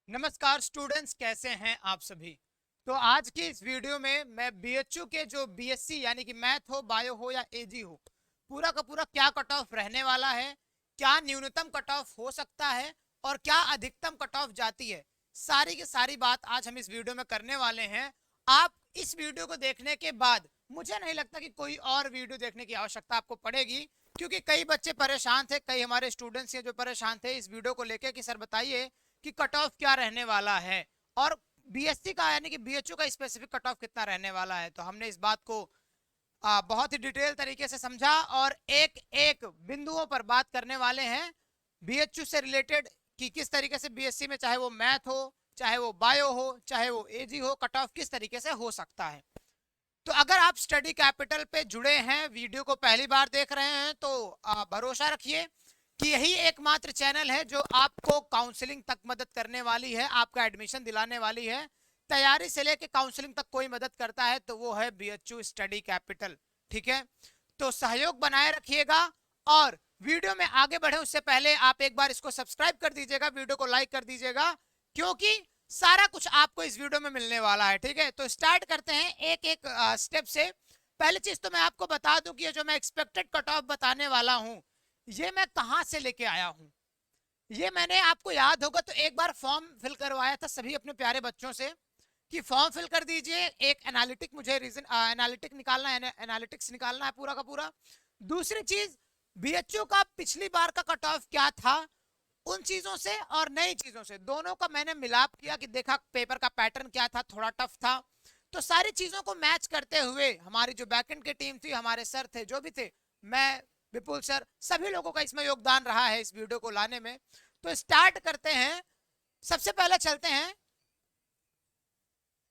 नमस्कार स्टूडेंट्स, कैसे हैं आप सभी। तो आज की इस वीडियो में मैं बीएचयू के जो बीएससी यानी कि मैथ हो, बायो हो या एजी हो, पूरा का पूरा क्या कट ऑफ रहने वाला है, क्या न्यूनतम कट ऑफ हो सकता है और क्या अधिकतम कट ऑफ जाती है, सारी की सारी बात आज हम इस वीडियो में करने वाले हैं। आप इस वीडियो को देखने के बाद मुझे नहीं लगता कि कोई और वीडियो देखने की आवश्यकता आपको पड़ेगी, क्योंकि कई बच्चे परेशान थे, कई हमारे स्टूडेंट्स हैं जो परेशान थे इस वीडियो को लेकर कि सर बताइए कि कट ऑफ क्या रहने वाला है और बीएससी का यानी कि बीएचयू का स्पेसिफिक कट ऑफ कितना रहने वाला है। तो हमने इस बात को बहुत ही डिटेल तरीके से समझा और एक एक बिंदुओं पर बात करने वाले हैं बीएचयू से रिलेटेड कि किस तरीके से बीएससी में चाहे वो मैथ हो, चाहे वो बायो हो, चाहे वो एजी हो, कट ऑफ किस तरीके से हो सकता है। तो अगर आप स्टडी कैपिटल पे जुड़े हैं, वीडियो को पहली बार देख रहे हैं, तो भरोसा रखिए कि यही एकमात्र चैनल है जो आपको काउंसलिंग तक मदद करने वाली है, आपका एडमिशन दिलाने वाली है। तैयारी से लेकर काउंसलिंग तक कोई मदद करता है तो वो है बीएचयू स्टडी कैपिटल। ठीक है, तो सहयोग बनाए रखिएगा और वीडियो में आगे बढ़े उससे पहले आप एक बार इसको सब्सक्राइब कर दीजिएगा, वीडियो को लाइक कर दीजिएगा, क्योंकि सारा कुछ आपको इस वीडियो में मिलने वाला है। ठीक है, तो स्टार्ट करते हैं एक एक स्टेप से। पहली चीज तो मैं आपको बता दूं कि ये जो मैं एक्सपेक्टेड कट ऑफ बताने वाला हूं, ये मैं कहां से लेके आया हूं। ये मैंने, आपको याद होगा तो एक बार फॉर्म फिल करवाया था सभी अपने प्यारे बच्चों से कि फॉर्म फिल कर दीजिए, एक एनालिटिक मुझे रीजन एनालिटिक निकालना है, एनालिटिक्स निकालना है पूरा का पूरा। दूसरी चीज, बीएचयू का पिछली बार का कट ऑफ क्या था, उन चीजों से और नई चीजों से दोनों का मैंने मिलाप किया कि देखा पेपर का पैटर्न क्या था, थोड़ा टफ था। तो सारी चीजों को मैच करते हुए हमारी जो बैकएंड की टीम थी, हमारे सर थे जो भी थे, मैं, विपुल सर, सभी लोगों का इसमें योगदान रहा है इस वीडियो को लाने में। तो स्टार्ट करते हैं। सबसे पहले चलते हैं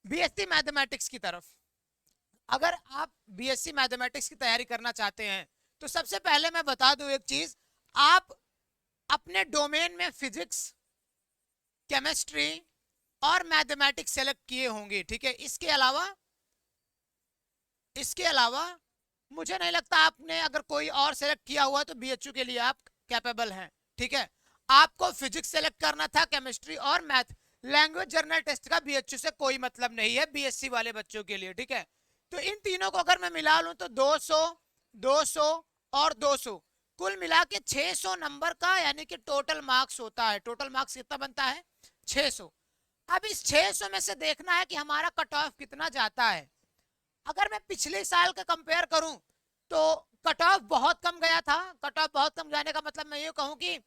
बीएससी मैथमेटिक्स की तरफ। अगर आप बीएससी मैथमेटिक्स की तैयारी करना चाहते हैं तो सबसे पहले मैं बता दूं एक चीज, आप अपने डोमेन में फिजिक्स, केमिस्ट्री और मैथमेटिक्स सेलेक्ट किए होंगे। ठीक है, इसके अलावा मुझे नहीं लगता आपने अगर कोई और सेलेक्ट किया हुआ तो बीएचयू के लिए आप कैपेबल हैं। ठीक है, आपको फिजिक्स सेलेक्ट करना था, केमिस्ट्री और मैथ। लैंग्वेज जर्नल टेस्ट का बीएचयू से कोई मतलब नहीं है बीएससी वाले बच्चों के लिए। ठीक है, तो इन तीनों को अगर मैं मिला लूं तो 200, 200 और 200, कुल मिला के 600 नंबर का यानी कि टोटल मार्क्स होता है। टोटल मार्क्स कितना बनता है? 600। अब इस 600 में से देखना है कि हमारा कट ऑफ कितना जाता है। अगर मैं पिछले साल का कंपेयर करूं तो कट ऑफ बहुत कम गया था। कट ऑफ बहुत कम जाने का मतलब मैं ये कहूं कि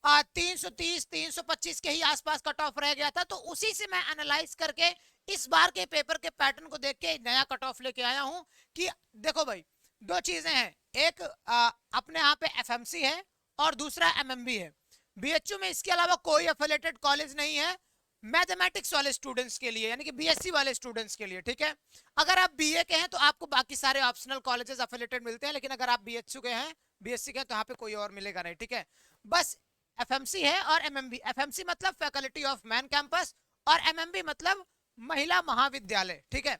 330 325 के ही आसपास कट ऑफ रह गया था। तो उसी से मैं एनालाइज करके इस बार के पेपर के पैटर्न को देख के नया कट ऑफ लेके आया हूं कि देखो भाई, दो चीजें हैं, एक अपने यहाँ पे एफएमसी है और दूसरा एमएमबी है। बीएचयू में इसके अलावा कोई एफिलिएटेड कॉलेज नहीं है मैथमेटिक्स वाले स्टूडेंट्स के लिए, यानी कि बीएससी वाले स्टूडेंट्स के लिए। ठीक है, अगर आप बीए के हैं तो आपको बाकी सारे ऑप्शनल कॉलेजेस एफिलिएटेड मिलते हैं, लेकिन अगर आप बीएचयू के हैं, बीएससी के हैं, तो यहाँ पे कोई और मिलेगा नहीं। ठीक है, बस एफएमसी है और एमएमबी। एफएमसी मतलब फैकल्टी ऑफ मैन कैंपस और एमएमबी मतलब महिला महाविद्यालय। ठीक है,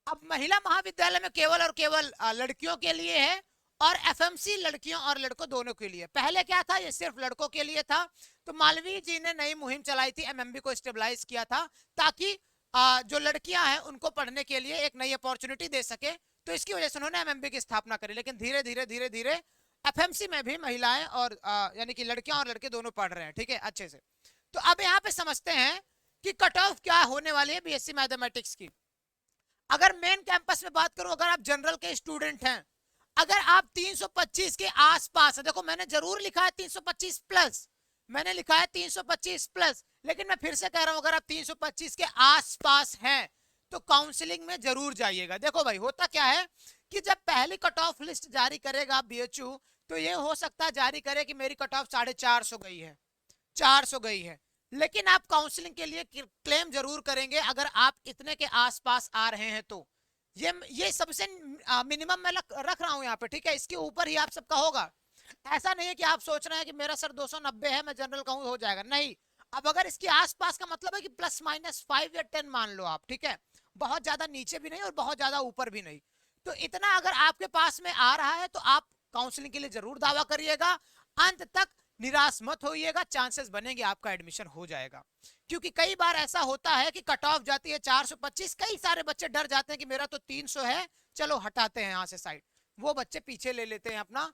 अब महिला महाविद्यालय में केवल और केवल लड़कियों के लिए है और एफएमसी लड़कियों और लड़कों दोनों के लिए। पहले क्या था, ये सिर्फ लड़कों के लिए था। तो मालवीय जी ने नई मुहिम चलाई थी, एमएमबी को स्टेबलाइज किया था ताकि जो लड़कियां हैं उनको पढ़ने के लिए एक नई अपॉर्चुनिटी दे सके। तो इसकी वजह से उन्होंने एमएमबी की स्थापना करी। लेकिन धीरे धीरे धीरे धीरे एफएमसी में भी महिलाएं और यानी कि लड़कियां और लड़के दोनों पढ़ रहे हैं। ठीक है, अच्छे से। तो अब यहाँ पे समझते हैं कि कट ऑफ क्या होने वाली है बीएससी मैथमेटिक्स की। अगर मेन कैंपस में बात करूं, अगर आप जनरल के स्टूडेंट हैं, अगर आप 325 के आसपास है, देखो मैंने जरूर लिखा है 325 प्लस, मैंने लिखा है 325 प्लस, लेकिन मैं फिर से कह रहा हूं अगर आप 325 के आसपास हैं तो काउंसलिंग में जरूर जाइएगा। देखो भाई, होता क्या है कि जब पहली कट ऑफ लिस्ट जारी करेगा बीएचयू, तो ये हो सकता है जारी करे कि मेरी कट ऑफ 450 गई है, 400 गई है, लेकिन आप काउंसलिंग के लिए क्लेम जरूर करेंगे अगर आप इतने के आसपास आ रहे हैं तो। ये सबसे मिनिमम मैं रख रहा हूं यहाँ पे। ठीक है, इसके ऊपर ही आप सबका होगा। ऐसा नहीं है कि आप सोच रहे हैं कि मेरा सर 290 है, मैं जनरल कहूँ हो जाएगा, नहीं। अब अगर इसके आसपास का मतलब है कि ±5 या 10 मान लो आप। ठीक है, बहुत ज्यादा नीचे भी नहीं और बहुत ज्यादा ऊपर भी नहीं। तो इतना अगर आपके पास में आ रहा है तो आप काउंसलिंग के लिए जरूर दावा करिएगा। अंत तक निराश मत होइएगा, चांसेस बनेंगे आपका एडमिशन हो जाएगा। क्योंकि कई बार ऐसा होता है कि कट ऑफ जाती है 425, कई सारे बच्चे डर जाते हैं कि मेरा तो 300 है, चलो हटाते हैं यहाँ से साइड, वो बच्चे पीछे ले लेते हैं अपना,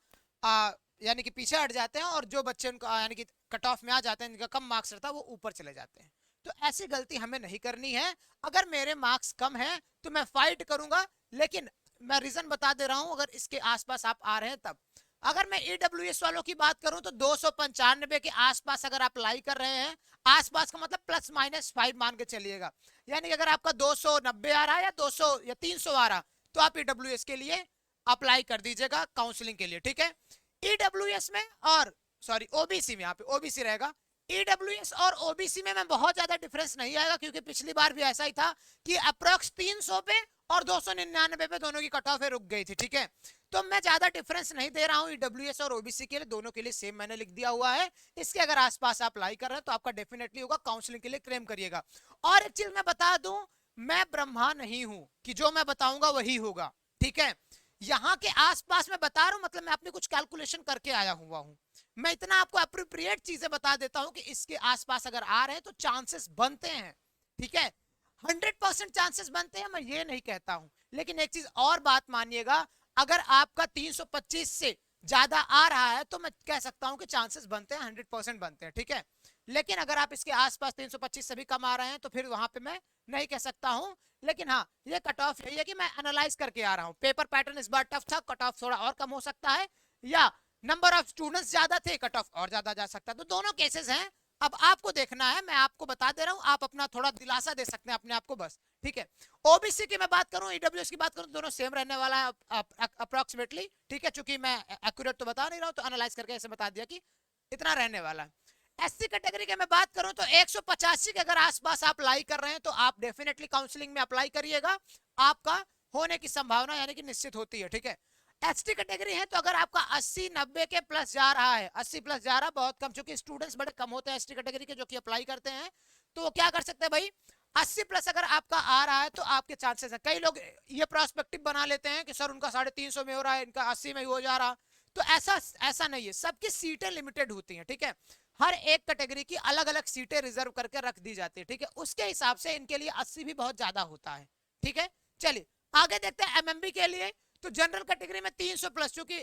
यानी कि पीछे हट जाते हैं, और जो बच्चे उनका यानी कि कट ऑफ में आ जाते हैं, जिनका कम मार्क्स रहता है, वो ऊपर चले जाते हैं। तो ऐसी गलती हमें नहीं करनी है। अगर मेरे मार्क्स कम है तो मैं फाइट करूंगा, लेकिन मैं रीजन बता दे रहा हूं, अगर इसके आसपास आप आ रहे हैं तब। अगर मैं ईडब्ल्यूएस वालों की बात करूं तो 295 के आसपास अगर आप अप्लाई कर रहे हैं, आसपास का मतलब +-5 मान के चलिएगा, यानी कि अगर आपका 290 आ रहा है या 200 या 300 आ रहा, तो आप ईडब्ल्यूएस के लिए अप्लाई कर दीजिएगा काउंसलिंग के लिए, ठीक है। ईडब्ल्यूएस में और सॉरी ओबीसी में, यहाँ पे ओबीसी रहेगा, ईडब्ल्यूएस और ओबीसी में बहुत ज्यादा डिफरेंस नहीं आएगा, क्योंकि पिछली बार भी ऐसा ही था कि अप्रोक्स 300 पे और 299 पे दोनों की कट ऑफ रुक गई थी, ठीक है। तो मैं ज्यादा डिफरेंस नहीं दे रहा हूं ईडब्ल्यूएस और ओबीसी के लिए, दोनों के लिए सेम मैंने लिख दिया हुआ है। इसके अगर आसपास आप अप्लाई कर रहे हैं तो आपका डेफिनेटली होगा, काउंसलिंग के लिए क्लेम करिएगा। और एक चीज मैं बता दूं, मैं ब्रह्मा नहीं हूं कि जो मैं बताऊंगा वही होगा, ठीक है। यहाँ के आसपास मैं बता रहा हूं, मतलब मैं अपनी कुछ कैलकुलेशन करके आया हुआ हूं। मैं इतना आपको अप्रोप्रिएट चीजें बता देता हूं कि इसके आसपास अगर आ रहे हैं तो चांसेस बनते हैं, ठीक है। 100% चांसेस बनते हैं, मैं ये नहीं कहता हूं। लेकिन एक चीज और बात मानिएगा, अगर आपका 325 से ज्यादा आ रहा है तो मैं कह सकता हूं कि चांसेस बनते हैं, 100% बनते हैं, ठीक है। लेकिन अगर आप इसके आसपास 325 से भी कम आ रहे हैं तो फिर वहां पे मैं नहीं कह सकता हूं। लेकिन हाँ, ये कट ऑफ यही है कि मैं एनालाइज करके आ रहा हूं। पेपर पैटर्न इस बार टफ था, कट ऑफ थोड़ा और कम हो सकता है, या नंबर ऑफ स्टूडेंट्स ज्यादा थे, कट ऑफ और ज्यादा जा सकता है। तो दोनों केसेस हैं, अब आपको देखना है, मैं आपको बता दे रहा हूं, आप अपना थोड़ा दिलासा दे सकते हैं अपने आप को, बस, ठीक है। ओबीसी की मैं बात करूं, ईडब्ल्यूएस की बात करूं, दोनों सेम रहने वाला है अप्रोक्सीमेटली, ठीक है। चूंकि मैं एक्यूरेट तो बता नहीं रहा हूं, तो एनालाइज करके ऐसे बता दिया कि इतना रहने वाला है। एससी कैटेगरी के मैं बात करूं तो 185 के अगर आसपास आप अप्लाई कर रहे हैं तो आप डेफिनेटली काउंसलिंग में अप्लाई करिएगा, आपका होने की संभावना यानी कि निश्चित होती है, ठीक है। एसटी कैटेगरी है तो अगर आपका 80-90 के प्लस जा रहा है, 80 प्लस जा रहा है, बहुत कम, क्योंकि स्टूडेंट्स बड़े कम होते हैं एसटी कैटेगरी के जो कि अप्लाई करते हैं, तो वो क्या कर सकते हैं भाई, 80 प्लस अगर आपका आ रहा है तो आपके चांसेस है। कई लोग ये प्रोस्पेक्टिव बना लेते हैं कि सर उनका 350 में हो रहा है, इनका 80 में ही हो जा रहा, तो ऐसा ऐसा नहीं है, सबकी सीटें लिमिटेड होती हैं, ठीक है। हर एक कैटेगरी की अलग अलग सीटें रिजर्व करके रख दी जाती है, ठीक है। उसके हिसाब से इनके लिए 80 भी बहुत ज्यादा होता है, ठीक है। चलिए आगे देखते हैं एमएमबी के लिए। तो जनरल कैटेगरी में 300 प्लस, क्योंकि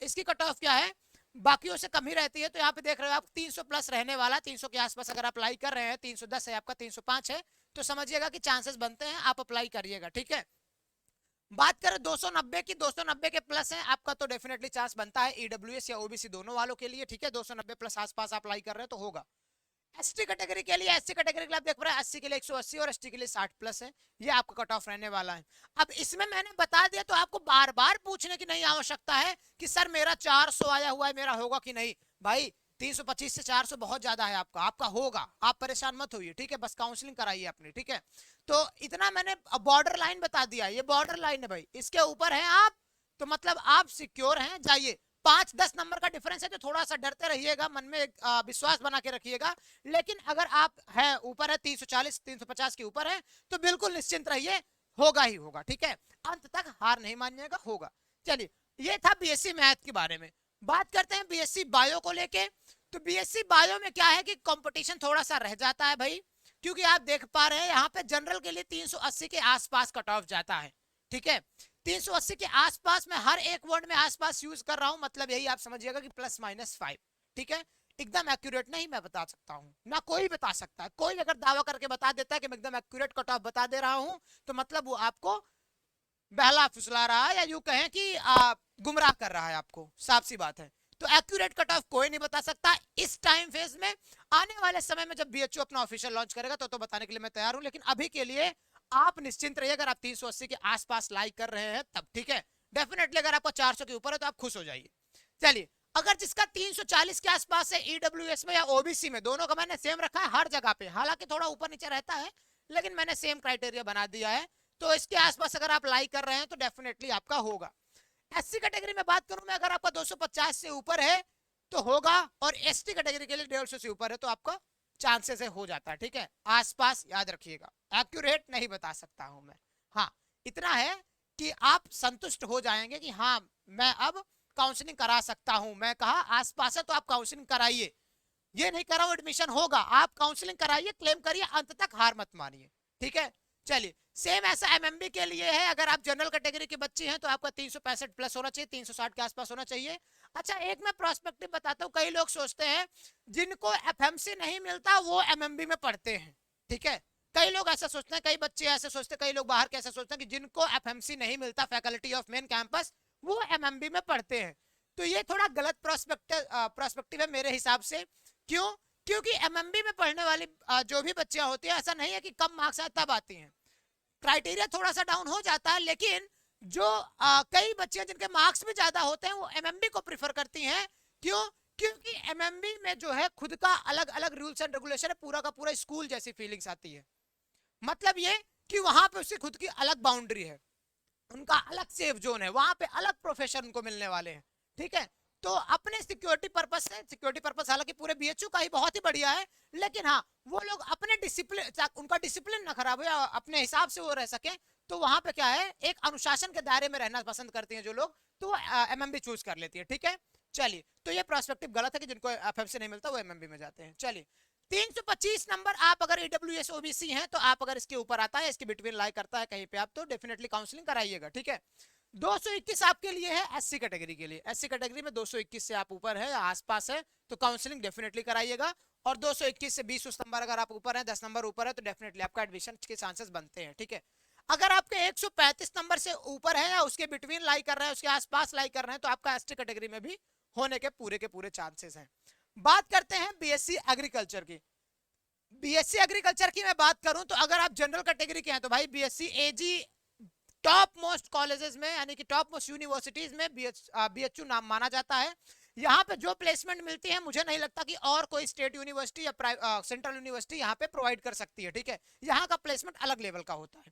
इसकी कट ऑफ क्या है, बाकियों से कम ही रहती है, तो यहाँ पे देख रहे हो आप 300 प्लस रहने वाला, 300 के आसपास अगर अप्लाई कर रहे हैं, 310 है आपका, 305 है, तो समझिएगा कि चांसेस बनते हैं, आप अप्लाई करिएगा, ठीक है। बात करें 290 की, 290 के प्लस है आपका, तो डेफिनेटली चांस बनता है ईडब्ल्यूएस या ओबीसी दोनों वालों के लिए, ठीक है। 290 प्लस आसपास अप्लाई कर रहे हैं तो होगा। एसटी कैटेगरी के लिए, एससी कैटेगरी के लिए आप देख रहे हैं 80 के लिए 180 और एसटी के लिए 60 प्लस है, ये आपका कट ऑफ रहने वाला है। अब इसमें मैंने बता दिया तो आपको बार बार पूछने की नहीं आवश्यकता है कि सर मेरा 400 आया हुआ है, मेरा होगा कि नहीं। भाई 325 से 400 बहुत ज्यादा है, आपका आपका होगा, आप परेशान मत होइए, ठीक है। बस काउंसलिंग कराइए अपनी, ठीक है। तो इतना मैंने बॉर्डर लाइन बता दिया, ये बॉर्डर लाइन है भाई, इसके ऊपर है आप, तो मतलब आप सिक्योर हैं, जाइए। 5-10 नंबर का डिफरेंस है तो थोड़ा सा डरते रहिएगा, मन में एक विश्वास बना के रखिएगा। लेकिन अगर आप है ऊपर है 340 350 के ऊपर है तो बिल्कुल निश्चिंत रहिए, होगा ही होगा, ठीक है। अंत तक हार नहीं मानिएगा, होगा। चलिए, ये था बीएससी मैथ के बारे में। बात करते हैं बीएससी बायो को लेके। तो बीएससी बायो में क्या है कि कंपटीशन थोड़ा सा रह जाता है भाई, क्योंकि आप देख पा रहे हैं यहाँ पे जनरल के लिए 380 के आसपास कट ऑफ जाता है, ठीक है। 380 के आसपास में हर एक वर्ड में आसपास यूज कर रहा हूं, मतलब यही आप समझिएगा कि +-5, ठीक है। एकदम एक्यूरेट नहीं मैं बता सकता हूं, ना कोई बता सकता है। कोई अगर दावा करके बता देता है कि मैं एकदम एक्यूरेट कट ऑफ बता दे रहा हूं, तो मतलब वो आपको बहला फुसला रहा है, या यूं कहें कि गुमराह कर रहा है आपको, साफ सी बात है। तो एक्यूरेट कट ऑफ कोई नहीं बता सकता इस टाइम फेज में। आने वाले समय में जब बीएचयू अपना ऑफिशियल लॉन्च करेगा तो बताने के लिए मैं तैयार हूं, लेकिन अभी के लिए आप निश्चिंत रहिए, अगर आप 380 के आसपास लाइक कर रहे हैं तब, ठीक है। डेफिनेटली अगर आपका 400 के ऊपर है तो आप खुश हो जाइए। चलिए, अगर जिसका 340 के आसपास है ईडब्ल्यूएस में या ओबीसी में, दोनों का मैंने सेम रखा है हर जगह पे, हालांकि थोड़ा ऊपर नीचे रहता है, लेकिन मैंने सेम क्राइटेरिया बना दिया है। तो इसके आसपास अगर आप लाइक कर रहे हैं तो डेफिनेटली आपका होगा। एससी कैटेगरी में बात करूं मैं, अगर आपका 250 से ऊपर है तो होगा, और एसटी कैटेगरी के लिए 150 से ऊपर है तो आपका चांसेस है, हो जाता है, ठीक है। आसपास याद रखिएगा, एक्यूरेट नहीं बता सकता हूं मैं। हाँ, इतना है कि आप संतुष्ट हो जाएंगे कि हाँ मैं अब काउंसलिंग करा सकता हूं। मैं कहा आसपास है तो आप काउंसलिंग कराइए, ये नहीं कराओ एडमिशन होगा, आप काउंसलिंग कराइए, क्लेम करिए, अंत तक हार मत मानिए। ठीक है, चलिए सेम ऐसा एमएमबी के लिए है। अगर आप जनरल कैटेगरी के बच्चे हैं तो आपका 365 प्लस होना चाहिए, 360 के आसपास होना चाहिए। अच्छा एक मैं प्रोस्पेक्टिव बताता हूँ, कई लोग सोचते हैं जिनको एफएमसी नहीं मिलता वो एमएमबी में पढ़ते हैं। ठीक है, कई लोग ऐसा सोचते हैं, कई बच्चे ऐसे सोचते हैं, कई लोग बाहर के ऐसा सोचते हैं कि जिनको एफएमसी नहीं मिलता फैकल्टी ऑफ मेन कैंपस वो एमएमबी में पढ़ते हैं। तो ये थोड़ा गलत प्रोस्पेक्टिव है मेरे हिसाब से। क्यों? क्योंकि एमएमबी में पढ़ने वाली जो भी बच्चियां होती हैं, ऐसा नहीं है कि कम मार्क्स आए तब आती हैं, क्राइटेरिया थोड़ा सा डाउन हो जाता है, लेकिन जो कई बच्चियां जिनके मार्क्स भी ज्यादा होते हैं वो एमएमबी को प्रिफर करती हैं। क्यों? क्योंकि एमएमबी में जो है खुद का अलग अलग रूल्स एंड रेगुलेशन है, पूरा का पूरा स्कूल जैसी फीलिंग्स आती है। मतलब ये कि वहां पे उसकी खुद की अलग बाउंड्री है, उनका अलग सेफ जोन है, वहां पे अलग प्रोफेशन उनको मिलने वाले हैं। ठीक है, तो अपने सिक्योरिटी पर्पस से, सिक्योरिटी पर्पस हालांकि पूरे बीएचयू का ही बहुत ही बढ़िया है, लेकिन हाँ वो लोग अपने डिसिप्लिन, उनका डिसिप्लिन ना खराब हो, अपने हिसाब से वो रह सके, तो वहां पे क्या है एक अनुशासन के दायरे में रहना पसंद करते हैं जो लोग, तो एमएमबी चूज कर लेती है। ठीक है, चलिए तो ये प्रोस्पेक्टिव गलत है कि जिनको एफएमसी नहीं मिलता वो एमएमबी में जाते हैं। चलिए 325 नंबर आप अगर ईडब्ल्यूएस ओबीसी हैं तो आप अगर इसके ऊपर आता है, इसके बिटवीन लाई करता है कहीं पे, आप तो डेफिनेटली काउंसलिंग कराइएगा। ठीक है, 221 आपके लिए है एससी कैटेगरी के लिए, एससी कैटेगरी में 221 से आप ऊपर है, आसपास है, तो काउंसलिंग डेफिनेटली कराइएगा। और 221 से 20 नंबर अगर आप ऊपर है, 10 नंबर ऊपर है, तो डेफिनेटली आपका एडमिशन के चांसेस बनते हैं। ठीक है, अगर आपके 135 नंबर से ऊपर है या उसके बिटवीन लाई कर रहे हैं, उसके आसपास लाई कर रहे हैं, तो आपका एसटी कैटेगरी में भी होने के पूरे चांसेस हैं। बात करते हैं बीएससी एग्रीकल्चर की। बीएससी एग्रीकल्चर की मैं बात करूं तो अगर आप जनरल कैटेगरी के हैं तो भाई बीएससी एजी टॉप मोस्ट कॉलेजेस में, यानी कि टॉप मोस्ट यूनिवर्सिटीज में बीएचयू नाम माना जाता है। यहाँ पे जो प्लेसमेंट मिलती है मुझे नहीं लगता कि और कोई स्टेट यूनिवर्सिटी या सेंट्रल यूनिवर्सिटी यहाँ पे प्रोवाइड कर सकती है। ठीक है, यहाँ का प्लेसमेंट अलग लेवल का होता है।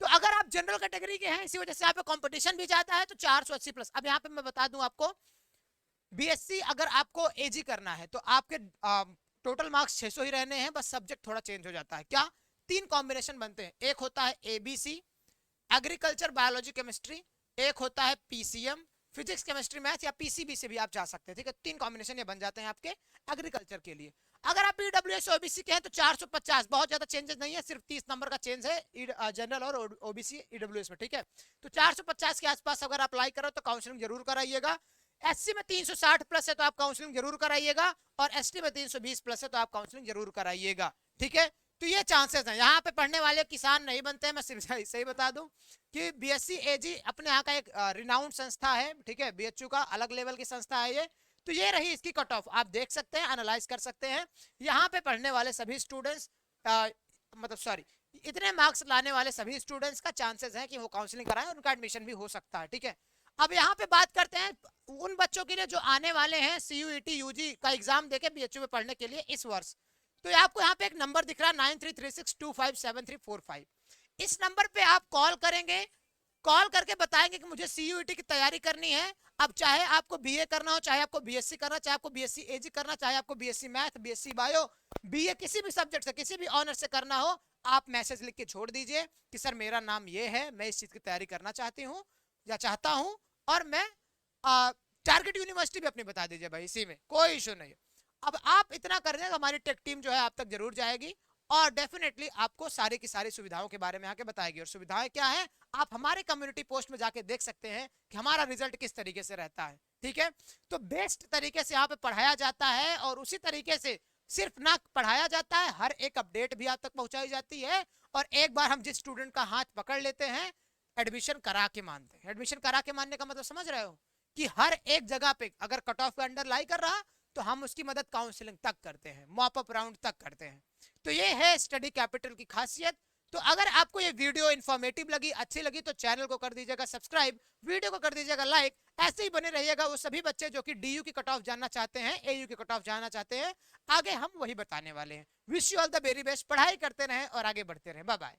तो अगर आप जनरल कैटेगरी के हैं, इसी वजह से यहाँ पे कंपटीशन भी ज्यादा है, तो 480 प्लस। अब यहाँ पे मैं बता दूं आपको, बीएससी अगर आपको एजी करना है तो आपके टोटल मार्क्स 600 ही रहने हैं, बस सब्जेक्ट थोड़ा चेंज हो जाता है। क्या? 3 कॉम्बिनेशन बनते हैं, एक होता है एबीसी एग्रीकल्चर बायोलॉजी केमिस्ट्री, एक होता है पीसीएम फिजिक्स केमिस्ट्री मैथ, या पीसीबी से भी आप जा सकते हैं। ठीक है, 3 कॉम्बिनेशन ये बन जाते हैं आपके एग्रीकल्चर के लिए। अगर आप ईडब्ल्यूएस ओबीसी के हैं तो 450, बहुत ज्यादा चेंजेस नहीं है, सिर्फ 30 नंबर का चेंज है जनरल और ओबीसी ईडब्ल्यूएस में। ठीक है, तो 450 के आसपास अगर आप अप्लाई करो तो काउंसलिंग जरूर कराइएगा। एससी में 360 प्लस है तो आप काउंसलिंग जरूर कराइएगा, और एसटी में 320 प्लस है तो आप काउंसलिंग जरूर कराइएगा। ठीक है, तो ये चांसेस हैं। यहाँ पे पढ़ने वाले किसान नहीं बनते हैं, मैं सिर्फ सही बता दूं कि बीएससी एजी अपने यहाँ का एक रिनाउंड संस्था है। ठीक है, बीएचयू का अलग लेवल की संस्था है ये। तो ये रही इसकी कट ऑफ, आप देख सकते हैं, एनालाइज कर सकते हैं। यहाँ पे पढ़ने वाले सभी स्टूडेंट्स, मतलब सॉरी, इतने मार्क्स लाने वाले सभी स्टूडेंट्स का चांसेस है कि वो काउंसलिंग कराएं, उनका एडमिशन भी हो सकता है। ठीक है, अब यहाँ पे बात करते हैं उन बच्चों के लिए जो आने वाले हैं सीयूईटी यूजी का एग्जाम देके बीएचयू में पढ़ने के लिए इस वर्ष। तो आपको यहाँ पे एक नंबर दिख रहा है 9336257345। इस नंबर पे आप कॉल करेंगे, कॉल करके बताएंगे कि मुझे सीयूईटी की तैयारी करनी है। अब चाहे आपको बीए करना हो, चाहे आपको बीएससी करना, चाहे आपको बीएससी एजी करना, चाहे आपको BSc math, BSc bio, BA किसी भी सब्जेक्ट से, किसी भी ऑनर से करना हो, आप मैसेज लिख के छोड़ दीजिए कि सर मेरा नाम ये है, मैं इस चीज की तैयारी करना चाहती हूँ या चाहता हूँ, और मैं टारगेट यूनिवर्सिटी भी अपनी बता दीजिए भाई, इसी में कोई इशू नहीं है। अब आप इतना कर रहे हैं, हमारी टेक टीम जो है आप तक जरूर जाएगी और डेफिनेटली आपको सारी की सारी सुविधाओं के बारे में आके बताएगी। और सुविधाएं क्या है आप हमारे कम्युनिटी पोस्ट में जाके देख सकते हैं कि हमारा रिजल्ट किस तरीके से रहता है। ठीक है, तो बेस्ट तरीके से यहाँ पे पढ़ाया जाता है, और उसी तरीके से सिर्फ ना पढ़ाया जाता है, हर एक अपडेट भी आप तक पहुंचाई जाती है। और एक बार हम जिस स्टूडेंट का हाथ पकड़ लेते हैं, एडमिशन करा के मानते हैं। एडमिशन करा के मानने का मतलब समझ रहे हो कि हर एक जगह पे अगर कट ऑफ के अंडर लाई कर रहा तो हम उसकी मदद काउंसलिंग तक करते हैं, मॉप अप राउंड तक करते हैं। तो ये है स्टडी कैपिटल की खासियत। तो अगर आपको ये वीडियो इन्फॉर्मेटिव लगी, अच्छी लगी, तो चैनल को कर दीजिएगा सब्सक्राइब, वीडियो को कर दीजिएगा लाइक। ऐसे ही बने रहिएगा वो सभी बच्चे जो कि डीयू की कट ऑफ जानना चाहते हैं, एयू की कट ऑफ जानना चाहते हैं, आगे हम वही बताने वाले हैं। Wish you all the very best, पढ़ाई करते रहें और आगे बढ़ते रहें। Bye bye.